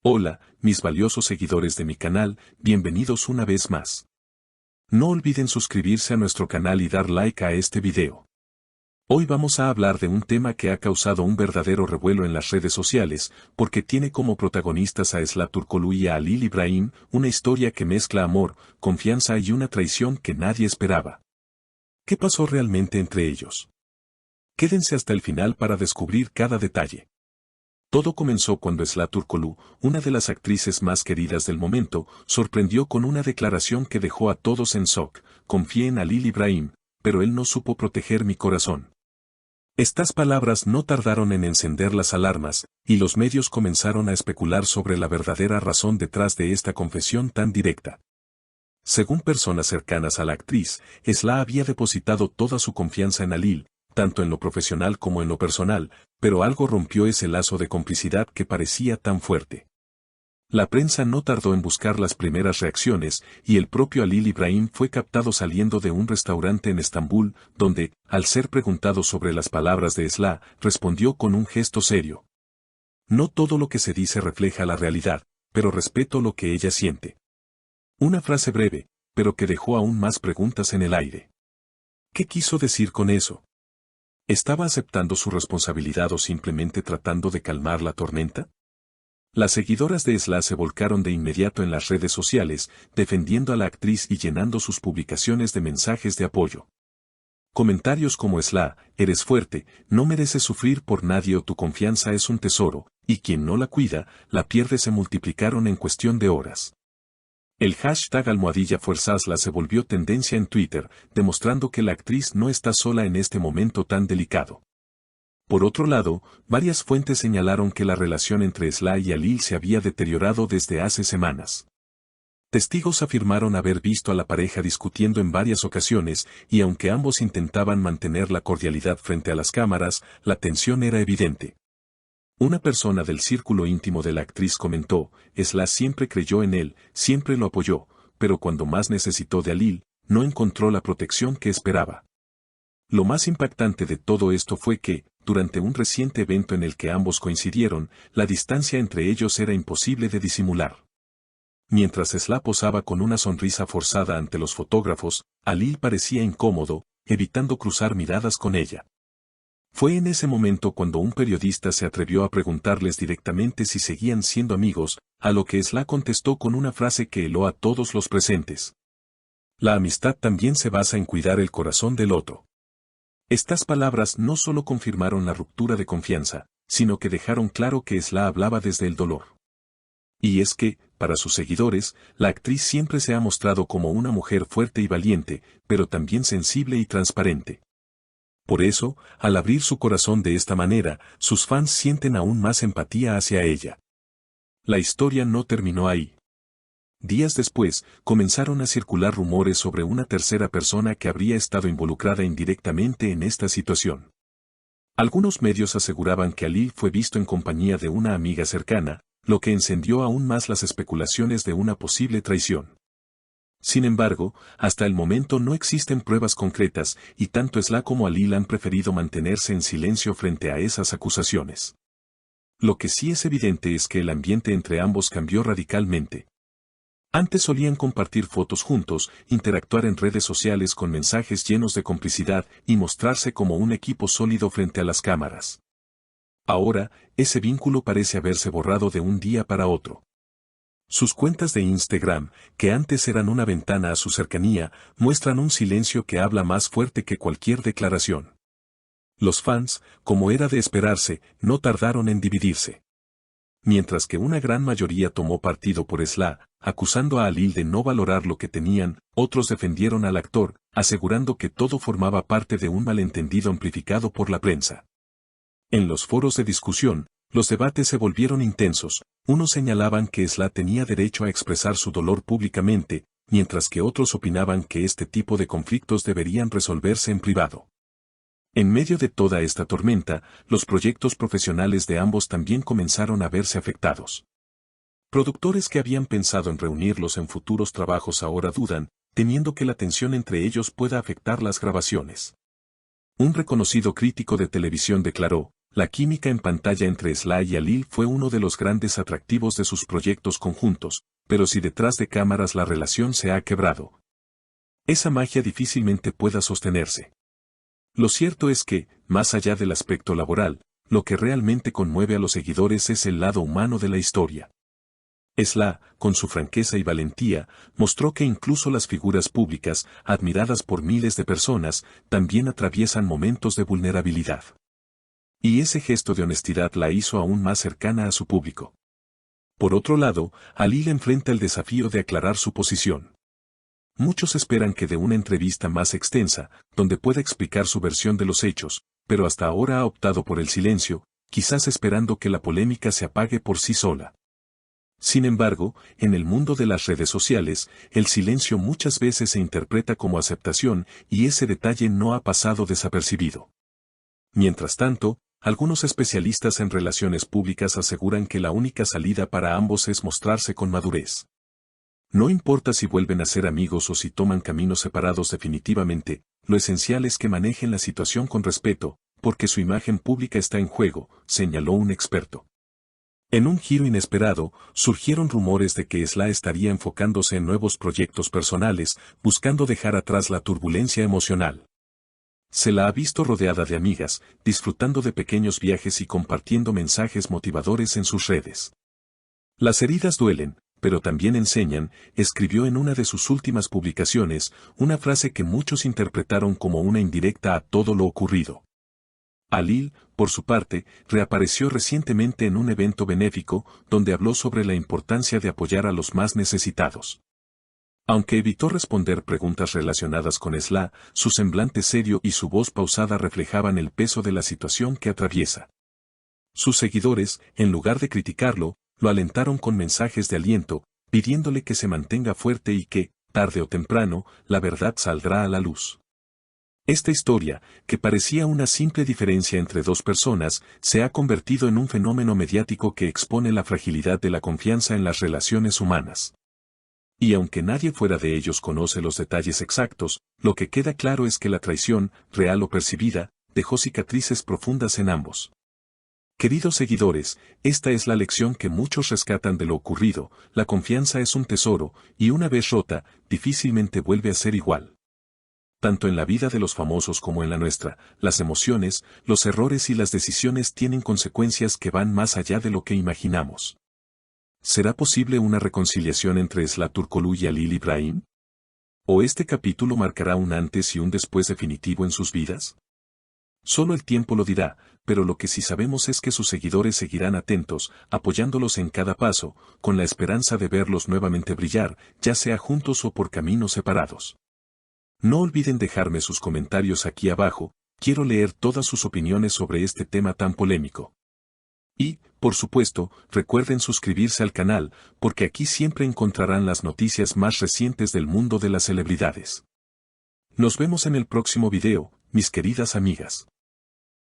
Hola, mis valiosos seguidores de mi canal, bienvenidos una vez más. No olviden suscribirse a nuestro canal y dar like a este video. Hoy vamos a hablar de un tema que ha causado un verdadero revuelo en las redes sociales, porque tiene como protagonistas a Esla Turkoglu y a Halil İbrahim, una historia que mezcla amor, confianza y una traición que nadie esperaba. ¿Qué pasó realmente entre ellos? Quédense hasta el final para descubrir cada detalle. Todo comenzó cuando Esla Turkoglu, una de las actrices más queridas del momento, sorprendió con una declaración que dejó a todos en shock: confié en Halil İbrahim, pero él no supo proteger mi corazón. Estas palabras no tardaron en encender las alarmas, y los medios comenzaron a especular sobre la verdadera razón detrás de esta confesión tan directa. Según personas cercanas a la actriz, Esla había depositado toda su confianza en Halil, tanto en lo profesional como en lo personal, pero algo rompió ese lazo de complicidad que parecía tan fuerte. La prensa no tardó en buscar las primeras reacciones, y el propio Halil İbrahim fue captado saliendo de un restaurante en Estambul, donde, al ser preguntado sobre las palabras de Esla, respondió con un gesto serio: no todo lo que se dice refleja la realidad, pero respeto lo que ella siente. Una frase breve, pero que dejó aún más preguntas en el aire. ¿Qué quiso decir con eso? ¿Estaba aceptando su responsabilidad o simplemente tratando de calmar la tormenta? Las seguidoras de Esla se volcaron de inmediato en las redes sociales, defendiendo a la actriz y llenando sus publicaciones de mensajes de apoyo. Comentarios como: Esla, eres fuerte, no mereces sufrir por nadie, o tu confianza es un tesoro, y quien no la cuida, la pierde, se multiplicaron en cuestión de horas. El hashtag #FuerzaEsla se volvió tendencia en Twitter, demostrando que la actriz no está sola en este momento tan delicado. Por otro lado, varias fuentes señalaron que la relación entre Esla y Halil se había deteriorado desde hace semanas. Testigos afirmaron haber visto a la pareja discutiendo en varias ocasiones, y aunque ambos intentaban mantener la cordialidad frente a las cámaras, la tensión era evidente. Una persona del círculo íntimo de la actriz comentó: Esla siempre creyó en él, siempre lo apoyó, pero cuando más necesitó de Halil, no encontró la protección que esperaba. Lo más impactante de todo esto fue que, durante un reciente evento en el que ambos coincidieron, la distancia entre ellos era imposible de disimular. Mientras Esla posaba con una sonrisa forzada ante los fotógrafos, Halil parecía incómodo, evitando cruzar miradas con ella. Fue en ese momento cuando un periodista se atrevió a preguntarles directamente si seguían siendo amigos, a lo que Esla contestó con una frase que heló a todos los presentes: la amistad también se basa en cuidar el corazón del otro. Estas palabras no solo confirmaron la ruptura de confianza, sino que dejaron claro que Esla hablaba desde el dolor. Y es que, para sus seguidores, la actriz siempre se ha mostrado como una mujer fuerte y valiente, pero también sensible y transparente. Por eso, al abrir su corazón de esta manera, sus fans sienten aún más empatía hacia ella. La historia no terminó ahí. Días después, comenzaron a circular rumores sobre una tercera persona que habría estado involucrada indirectamente en esta situación. Algunos medios aseguraban que Halil fue visto en compañía de una amiga cercana, lo que encendió aún más las especulaciones de una posible traición. Sin embargo, hasta el momento no existen pruebas concretas, y tanto Esla como Halil han preferido mantenerse en silencio frente a esas acusaciones. Lo que sí es evidente es que el ambiente entre ambos cambió radicalmente. Antes solían compartir fotos juntos, interactuar en redes sociales con mensajes llenos de complicidad y mostrarse como un equipo sólido frente a las cámaras. Ahora, ese vínculo parece haberse borrado de un día para otro. Sus cuentas de Instagram, que antes eran una ventana a su cercanía, muestran un silencio que habla más fuerte que cualquier declaración. Los fans, como era de esperarse, no tardaron en dividirse. Mientras que una gran mayoría tomó partido por Esla, acusando a Halil de no valorar lo que tenían, otros defendieron al actor, asegurando que todo formaba parte de un malentendido amplificado por la prensa. En los foros de discusión, los debates se volvieron intensos. Unos señalaban que Esla tenía derecho a expresar su dolor públicamente, mientras que otros opinaban que este tipo de conflictos deberían resolverse en privado. En medio de toda esta tormenta, los proyectos profesionales de ambos también comenzaron a verse afectados. Productores que habían pensado en reunirlos en futuros trabajos ahora dudan, temiendo que la tensión entre ellos pueda afectar las grabaciones. Un reconocido crítico de televisión declaró: La química en pantalla entre Sly y Alil fue uno de los grandes atractivos de sus proyectos conjuntos, pero si detrás de cámaras la relación se ha quebrado, esa magia difícilmente pueda sostenerse. Lo cierto es que, más allá del aspecto laboral, lo que realmente conmueve a los seguidores es el lado humano de la historia. Sly, con su franqueza y valentía, mostró que incluso las figuras públicas, admiradas por miles de personas, también atraviesan momentos de vulnerabilidad. Y ese gesto de honestidad la hizo aún más cercana a su público. Por otro lado, Alil enfrenta el desafío de aclarar su posición. Muchos esperan que dé una entrevista más extensa, donde pueda explicar su versión de los hechos, pero hasta ahora ha optado por el silencio, quizás esperando que la polémica se apague por sí sola. Sin embargo, en el mundo de las redes sociales, el silencio muchas veces se interpreta como aceptación y ese detalle no ha pasado desapercibido. Mientras tanto, algunos especialistas en relaciones públicas aseguran que la única salida para ambos es mostrarse con madurez. No importa si vuelven a ser amigos o si toman caminos separados definitivamente, lo esencial es que manejen la situación con respeto, porque su imagen pública está en juego, señaló un experto. En un giro inesperado, surgieron rumores de que Sly estaría enfocándose en nuevos proyectos personales, buscando dejar atrás la turbulencia emocional. Se la ha visto rodeada de amigas, disfrutando de pequeños viajes y compartiendo mensajes motivadores en sus redes. Las heridas duelen, pero también enseñan, escribió en una de sus últimas publicaciones, una frase que muchos interpretaron como una indirecta a todo lo ocurrido. Alil, por su parte, reapareció recientemente en un evento benéfico, donde habló sobre la importancia de apoyar a los más necesitados. Aunque evitó responder preguntas relacionadas con Sly, su semblante serio y su voz pausada reflejaban el peso de la situación que atraviesa. Sus seguidores, en lugar de criticarlo, lo alentaron con mensajes de aliento, pidiéndole que se mantenga fuerte y que, tarde o temprano, la verdad saldrá a la luz. Esta historia, que parecía una simple diferencia entre dos personas, se ha convertido en un fenómeno mediático que expone la fragilidad de la confianza en las relaciones humanas. Y aunque nadie fuera de ellos conoce los detalles exactos, lo que queda claro es que la traición, real o percibida, dejó cicatrices profundas en ambos. Queridos seguidores, esta es la lección que muchos rescatan de lo ocurrido: la confianza es un tesoro, y una vez rota, difícilmente vuelve a ser igual. Tanto en la vida de los famosos como en la nuestra, las emociones, los errores y las decisiones tienen consecuencias que van más allá de lo que imaginamos. ¿Será posible una reconciliación entre Sly Turkoglu y Alil Ibrahim? ¿O este capítulo marcará un antes y un después definitivo en sus vidas? Solo el tiempo lo dirá, pero lo que sí sabemos es que sus seguidores seguirán atentos, apoyándolos en cada paso, con la esperanza de verlos nuevamente brillar, ya sea juntos o por caminos separados. No olviden dejarme sus comentarios aquí abajo, quiero leer todas sus opiniones sobre este tema tan polémico. Y, por supuesto, recuerden suscribirse al canal, porque aquí siempre encontrarán las noticias más recientes del mundo de las celebridades. Nos vemos en el próximo video, mis queridas amigas.